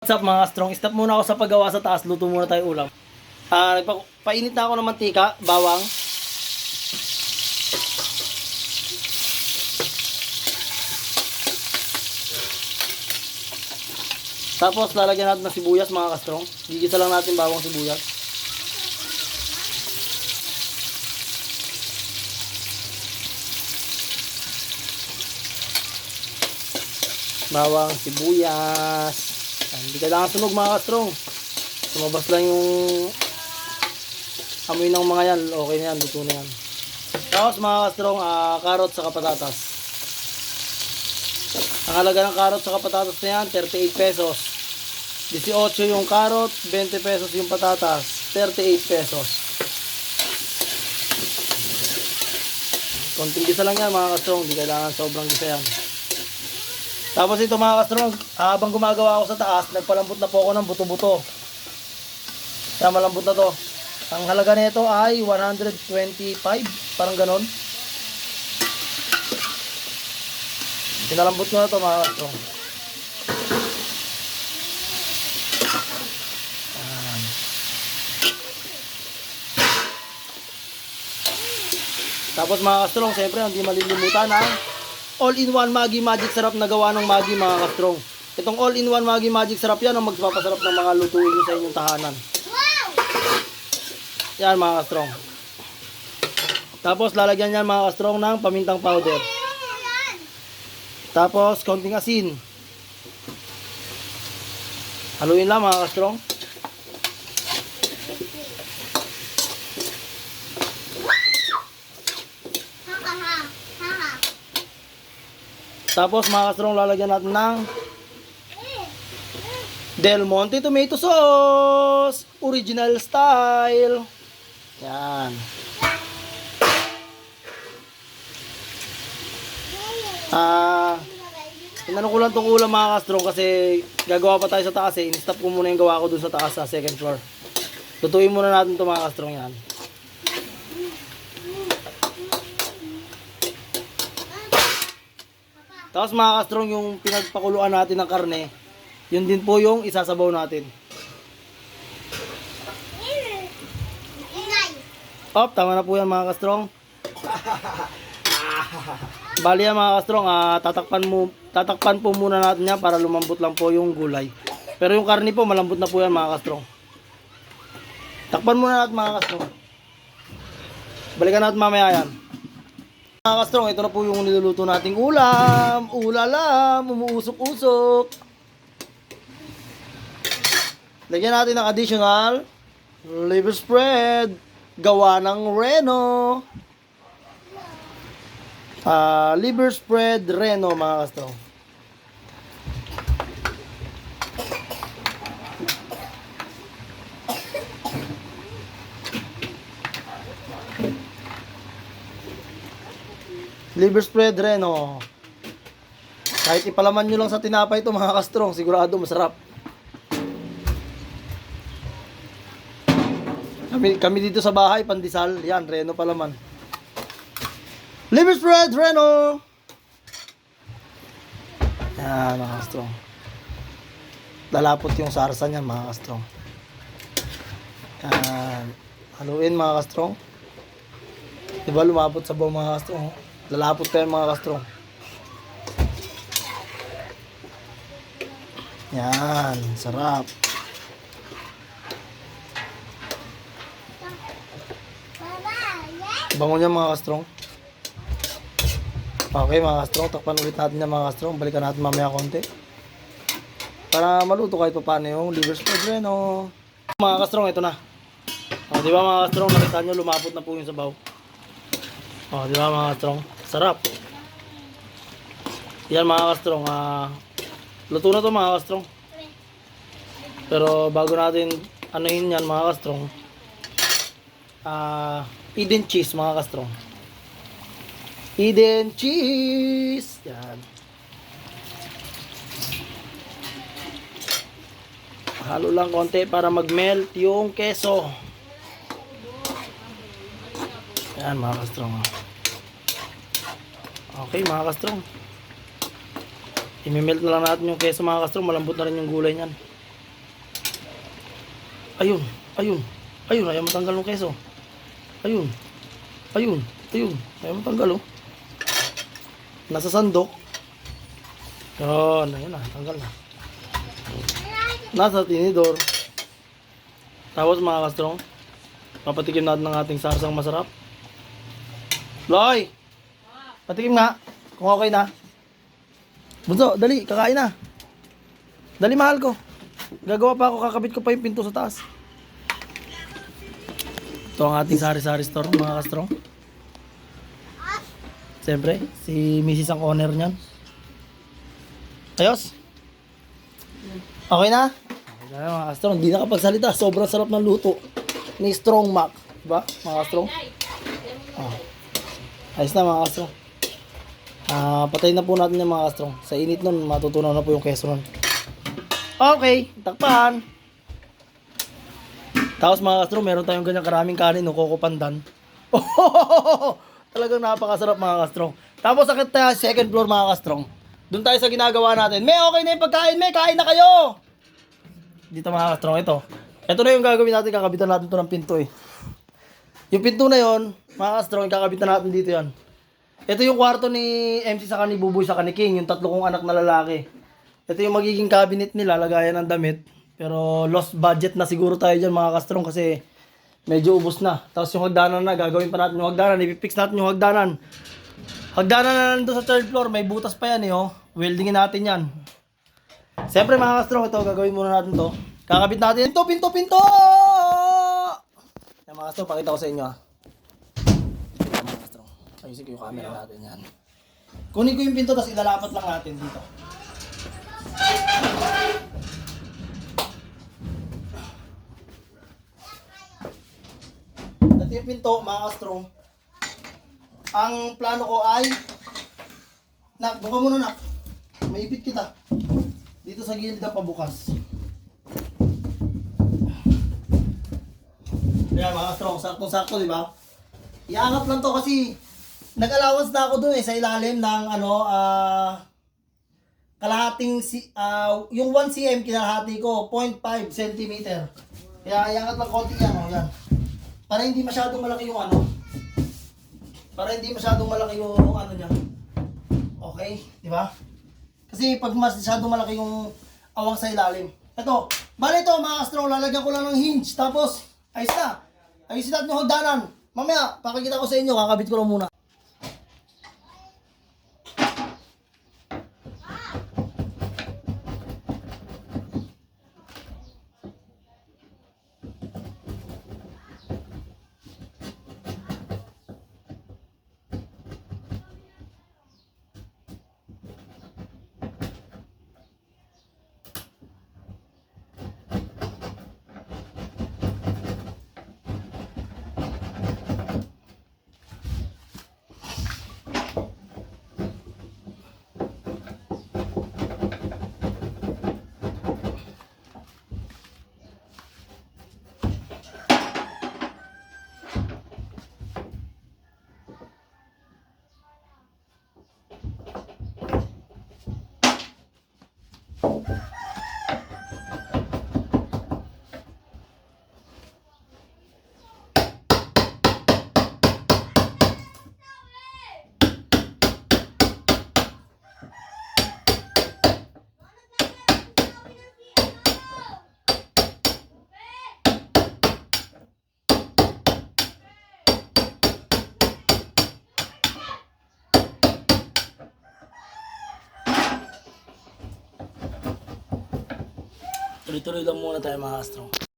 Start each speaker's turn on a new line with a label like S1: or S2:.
S1: What's up mga strong? Stop muna ako sa paggawa sa taas. Luto muna tayo ulam. Painit na ako ng mantika, bawang. Tapos lalagyan natin ng sibuyas mga kastrong. Gigisa lang natin bawang sibuyas. Bawang sibuyas. Hindi kailangan sunog mga kastrong. Sumabas lang yung amoy ng mga yan. Okay na yan, luto na yan. Tapos mga kastrong, carrot sa patatas. Ang halaga ng carrot sa patatas na yan, 38 pesos. 18 yung carrot, 20 pesos yung patatas, 38 pesos. Konting gisa lang yan mga kastrong, hindi kailangan sobrang gisa yan. Tapos ito mga kastrong, habang gumagawa ako sa taas, nagpalambot na po ako ng buto-buto. Kaya malambot na to. Ang halaga nito ay 125, parang ganon. Pinalambot ko na to mga kastrong. Tapos mga kastrong, siyempre hindi malilimutan ang all-in-one Maggi Magic Sarap na gawa ng Maggi mga kastrong. Itong all-in-one Maggi Magic Sarap yan ang magpapasarap ng mga lutuin nyo sa inyong tahanan. Yan mga kastrong. Tapos lalagyan yan mga kastrong ng pamintang powder. Tapos konting asin. Haluin lang mga kastrong. Tapos mga kastrong, lalagyan natin ng Del Monte Tomato Sauce, original style. Yan. Inano ko lang itong ulam mga kastrong kasi gagawa pa tayo sa taas eh. In-stop ko muna yung gawa ko dun sa taas sa second floor. Lutuin muna natin ito mga kastrong yan. Tapos mga kastrong, yung pinagpakuluan natin ng karne, yun din po yung isasabaw natin. Op, tama na po yan mga kastrong. Bali yan mga kastrong, tatakpan po muna natin yan para lumambot lang po yung gulay. Pero yung karne po, malambot na po yan mga kastrong. Takpan muna natin mga kastrong. Balikan natin mamaya yan. Mga kastrong, ito na po yung niluluto nating ulam. Ulalam, umuusok-usok. Lagyan natin ng additional liver spread. Gawa ng Reno. Liver spread Reno mga kastrong. Liver spread Reno. Kahit ipalaman nyo lang sa tinapay ito mga kastrong, sigurado masarap. Kami dito sa bahay, pandesal. Yan, Reno palaman. Liver spread Reno. Yan mga kastrong. Lalapot yung sarsa niyan mga kastrong. Yan. Haluin mga kastrong. Diba lumapot sa bawang mga kastrong? Lalapot tayo mga kastrong. Yan, sarap. Bango niya mga kastrong. Okay mga kastrong, takpan ulit natin yung mga kastrong. Balikan natin mamaya konti. Para maluto kahit pa paano yung liver spread rin. Mga kastrong, ito na. Diba mga kastrong, nakita nyo lumapot na po yung sabaw. Diba mga kastrong? Sarap. Yan mga kastrong. Luto na to mga kastrong. Pero bago natin anuhin yan mga kastrong, Eden cheese mga kastrong. Eden cheese. Yan. Halo lang konti para mag-melt yung keso. Yan mga kastrong. Okay mga kastrong. I-melt na lang natin yung keso mga kastrong. Malambot na rin yung gulay niyan. Ayun, ayun, ayun, ayaw matanggal ng keso. Ayun, ayun, ayun, ayaw matanggal oh. Nasa sandok. Yan, ayun na, tanggal na. Nasa tinidor. Tapos mga kastrong, papatikim natin ng ating sarsang masarap. Loy! Patikim nga, kung okay na. Bunso, dali, kakain na. Dali, mahal ko. Gagawa pa ako, kakabit ko pa yung pinto sa taas. Ito ang ating sari-sari store, mga kastrong. Siyempre, si Mrs. ang owner niyan. Ayos? Okay na? Okay na mga kastrong, hindi nakapagsalita. Sobrang sarap ng luto ni Strong Mac. Diba, mga kastrong? Oh. Ayos na mga kastrong. Patayin na po natin yung mga kastrong. Sa init nun, matutunaw na po yung keso nun. Okay, takpan. Tapos mga kastrong, meron tayong ganyang karaming kanin, no, Coco Pandan. Talagang napakasarap mga kastrong. Tapos sakit tayo second floor mga kastrong. Doon tayo sa ginagawa natin. May okay na yung pagkain, may kain na kayo. Dito mga kastrong, ito. Ito na yung gagawin natin, kakabitan natin ito ng pinto eh. Yung pinto na yon, mga kastrong, kakabitan natin dito yan. Ito yung kwarto ni MC sa ni Buboy sa ni King, yung tatlo kong anak na lalaki. Ito yung magiging cabinet nila, lagayan ng damit. Pero lost budget na siguro tayo dyan mga kastrong kasi medyo ubos na. Tapos yung hagdanan na, gagawin pa natin yung hagdanan. Ipipix natin yung hagdanan. Hagdanan na nandun sa third floor, may butas pa yan eh oh. Weldingin natin yan. Siyempre mga kastrong, ito gagawin muna natin to. Kakabit natin. Pinto! Yan mga kastrong, pakita ko sa inyo ah. Yan mga kastrong. Ayusin ko yung camera natin yan. Kunin ko yung pinto, tapos ilalapat lang natin dito. Ito yung pinto, mga kastrong. Ang plano ko ay nak, buka muna nak. Maipit kita. Dito sa gilid na pabukas. Kaya mga kastrong, saktong-sakto, di ba? Iangat lang to kasi nag-allowance na ako dun eh sa ilalim ng kalahating yung 1 cm kinahati ko 0.5 cm. Kaya iangat lang konti yan, oh, yan. Para hindi masyadong malaki yung para hindi masyadong malaki yung niya. Okay, di ba? Kasi pag masyadong malaki yung awang sa ilalim. Ito, bali ito mga kastrong, lalagyan ko lang ng hinge. Tapos, ayos na. Ayusin natin yung hagdanan. Mamaya, pakikita ko sa inyo, kakabit ko lang muna. Tuloy-tuloy lang muna tayo mga kastrong.